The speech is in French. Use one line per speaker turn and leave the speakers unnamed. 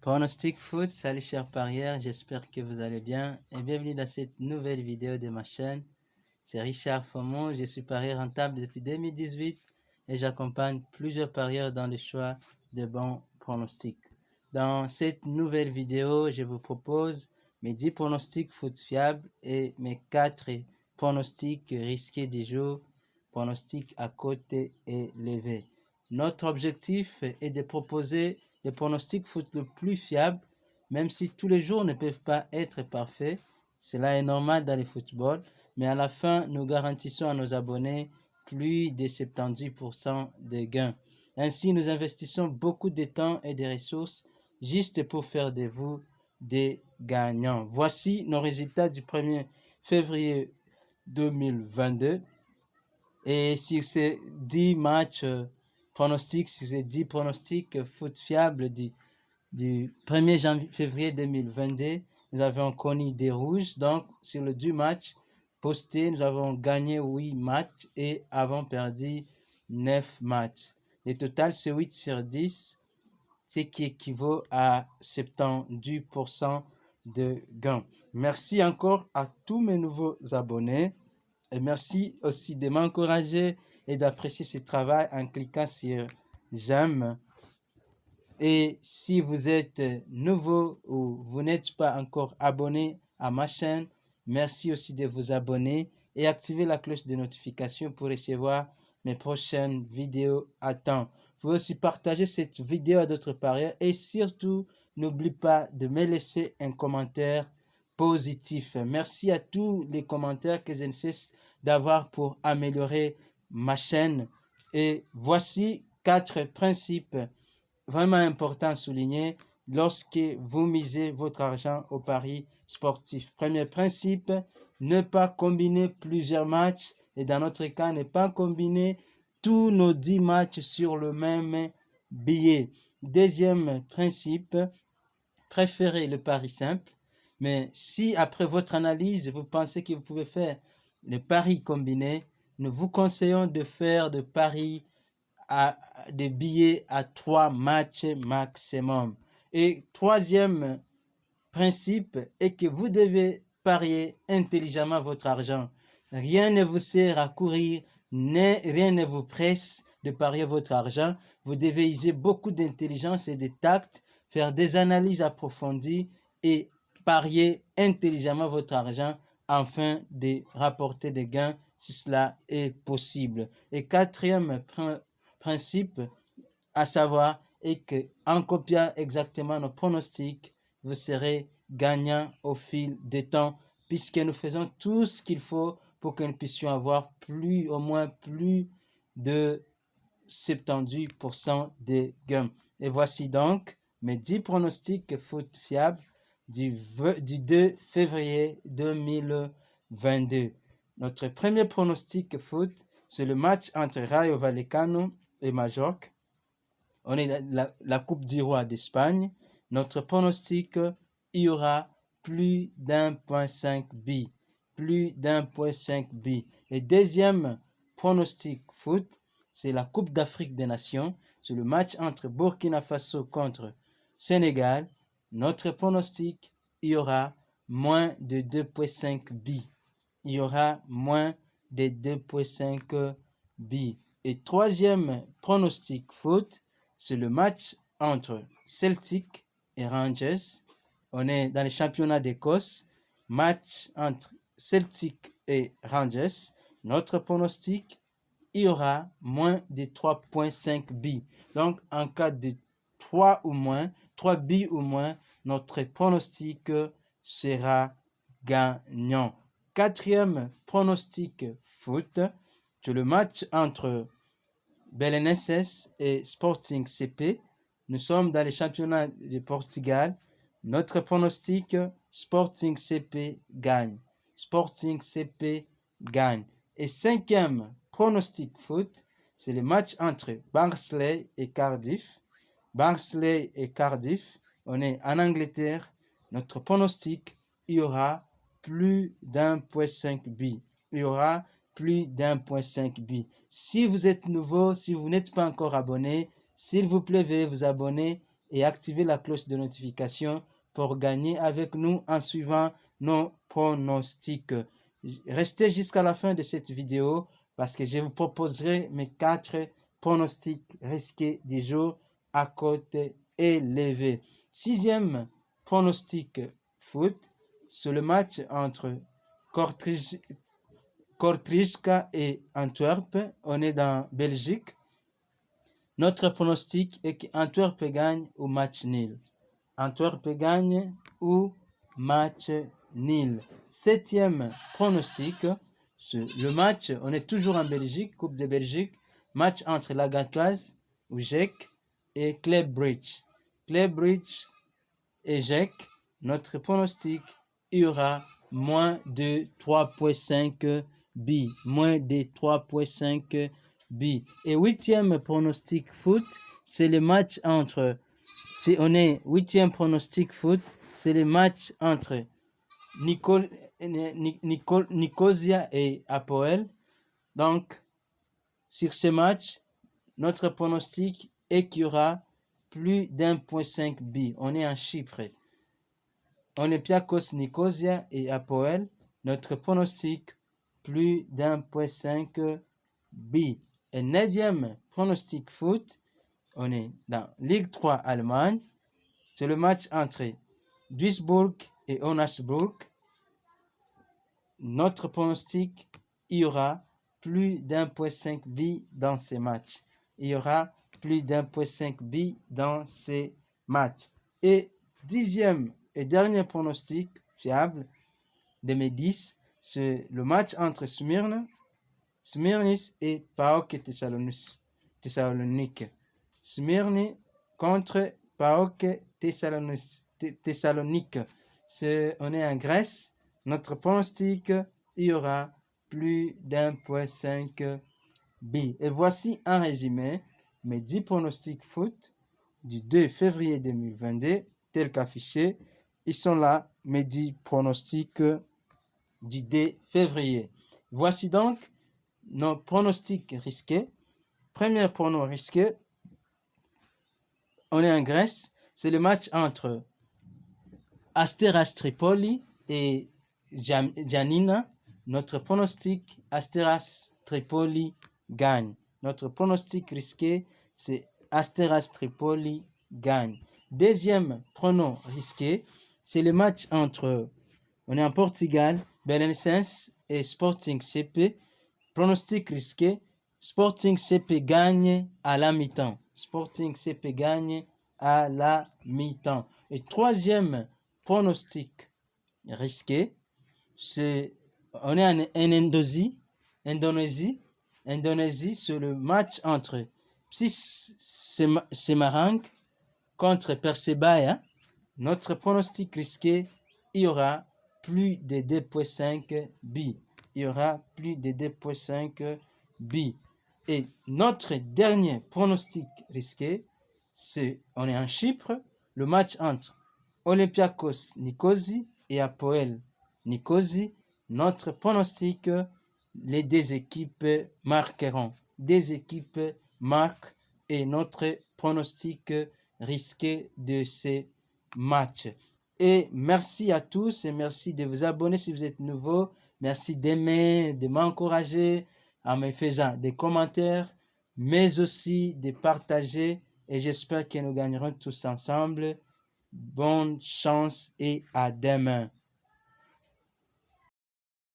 Pronostic foot, salut chers parieurs, j'espère que vous allez bien et bienvenue dans cette nouvelle vidéo de ma chaîne. C'est Richard Fomon, je suis parieur rentable depuis 2018 et j'accompagne plusieurs parieurs dans le choix de bons pronostics. Dans cette nouvelle vidéo, je vous propose mes 10 pronostics foot fiables et mes 4 pronostics risqués du jour, pronostics à côté et levé. Notre objectif est de proposer le pronostic foot le plus fiable, même si tous les jours ne peuvent pas être parfaits. Cela est normal dans le football, mais à la fin, nous garantissons à nos abonnés plus de 70% de gains. Ainsi, nous investissons beaucoup de temps et de ressources juste pour faire de vous des gagnants. Voici nos résultats du 1er février 2022. Et sur ces 10 matchs pronostics, sur ces 10 pronostics foot fiables du 1er février 2022, nous avons connu des rouges. Donc, sur le 10 matchs postés, nous avons gagné 8 matchs et avons perdu 9 matchs. Le total, c'est 8 sur 10, ce qui équivaut à 70% de gains. Merci encore à tous mes nouveaux abonnés. Et merci aussi de m'encourager et d'apprécier ce travail en cliquant sur j'aime. Et si vous êtes nouveau ou vous n'êtes pas encore abonné à ma chaîne, merci aussi de vous abonner et activer la cloche de notification pour recevoir mes prochaines vidéos à temps. Vous pouvez aussi partager cette vidéo à d'autres parieurs et surtout, n'oubliez pas de me laisser un commentaire positif. Merci à tous les commentaires que je ne cesse d'avoir pour améliorer ma chaîne. Et voici 4 principes vraiment importants à souligner lorsque vous misez votre argent au pari sportif. Premier principe, ne pas combiner plusieurs matchs et dans notre cas, ne pas combiner tous nos 10 matchs sur le même billet. Deuxième principe, préférez le pari simple. Mais si après votre analyse, vous pensez que vous pouvez faire le pari combiné, nous vous conseillons de faire de paris à des billets à 3 matchs maximum. Et troisième principe est que vous devez parier intelligemment votre argent. Rien ne vous sert à courir, rien ne vous presse de parier votre argent. Vous devez user beaucoup d'intelligence et de tact, faire des analyses approfondies et parier intelligemment votre argent afin de rapporter des gains si cela est possible. Et quatrième principe à savoir est que en copiant exactement nos pronostics, vous serez gagnant au fil du temps puisque nous faisons tout ce qu'il faut pour que nous puissions avoir au moins plus de 70% des gains. Et voici donc mes 10 pronostics foot fiables du 2 février 2022. Notre premier pronostic foot, c'est le match entre Rayo Vallecano et Majorque. On est la Coupe du Roi d'Espagne. Notre pronostic, il y aura plus d'1.5 b. Plus d'1.5 b. Et deuxième pronostic foot, c'est la Coupe d'Afrique des Nations. C'est le match entre Burkina Faso contre Sénégal. Notre pronostic, il y aura moins de 2.5 b. Il y aura moins de 2.5 b. Et troisième pronostic foot, c'est le match entre Celtic et Rangers. On est dans les championnats d'Écosse. Match entre Celtic et Rangers. Notre pronostic, il y aura moins de 3.5 b. Donc, en cas de 3 ou moins, 3 b ou moins, notre pronostic sera gagnant. Quatrième pronostic foot, c'est le match entre Belenenses et Sporting CP. Nous sommes dans les championnats de Portugal. Notre pronostic, Sporting CP gagne. Sporting CP gagne. Et cinquième pronostic foot, c'est le match entre Barnsley et Cardiff. Barnsley et Cardiff, on est en Angleterre. Notre pronostic, il y aura plus d'1.5 b. Il y aura plus d'1.5 b. Si vous êtes nouveau, si vous n'êtes pas encore abonné, s'il vous plaît, veuillez vous abonner et activez la cloche de notification pour gagner avec nous en suivant nos pronostics. Restez jusqu'à la fin de cette vidéo parce que je vous proposerai mes 4 pronostics risqués du jour à cote élevée. 6e pronostic foot, c'est le match entre Kortrijk et Antwerp. On est dans Belgique. Notre pronostic est qu'Antwerp gagne ou match nul. Antwerp gagne ou match nul. 7e pronostic, le match, on est toujours en Belgique, Coupe de Belgique, match entre la Gantoise ou GEC et Club Brugge. Club Brugge et GEC, notre pronostic, il y aura moins de 3,5 billes. Moins de 3,5 billes. Et 8e pronostic foot, c'est le match entre, si on est 8e pronostic foot, c'est le match entre Nicosia et Apoel. Donc, sur ce match, notre pronostic est qu'il y aura plus d'1,5 billes. On est en chiffre. Olympiakos Nicosia et Apoel, notre pronostic, plus d'1,5 billes. Et 9e pronostic foot, on est dans Ligue 3 Allemagne. C'est le match entre Duisburg et Onasburg. Notre pronostic, il y aura plus d'1,5 billes dans ces matchs. Il y aura plus d'1,5 billes dans ces matchs. Et 10e et dernier pronostic fiable de mes 10, c'est le match entre Smyrnis et PAOK Thessalonique. Smyrni contre PAOK Thessalonique. On est en Grèce. Notre pronostic, il y aura plus d'1,5 billes. Et voici un résumé, mes 10 pronostics foot du 2 février 2022, tel qu'affiché. Ils sont là, mes 10 pronostics du 2 février. Voici donc nos pronostics risqués. Premier prono risqué, on est en Grèce. C'est le match entre Asteras Tripoli et Giannina. Notre pronostic, Asteras Tripoli gagne. Notre pronostic risqué, c'est Asteras Tripoli gagne. Deuxième prono risqué, c'est le match entre, on est en Portugal, Belenenses et Sporting CP. Pronostic risqué, Sporting CP gagne à la mi-temps. Sporting CP gagne à la mi-temps. Et troisième pronostic risqué, c'est, on est en Indonésie, c'est le match entre Psis Semarang contre Persebaya. Notre pronostic risqué, il y aura plus de 2,5 billes. Il y aura plus de 2,5 billes. Et notre dernier pronostic risqué, c'est, on est en Chypre, le match entre Olympiakos Nicosie et Apoel Nicosie. Notre pronostic, les deux équipes marqueront. Des équipes marquent et notre pronostic risqué de ces matchs. Et merci à tous et merci de vous abonner si vous êtes nouveau. Merci d'aimer, de m'encourager en me faisant des commentaires, mais aussi de partager. Et j'espère que nous gagnerons tous ensemble. Bonne chance et à demain.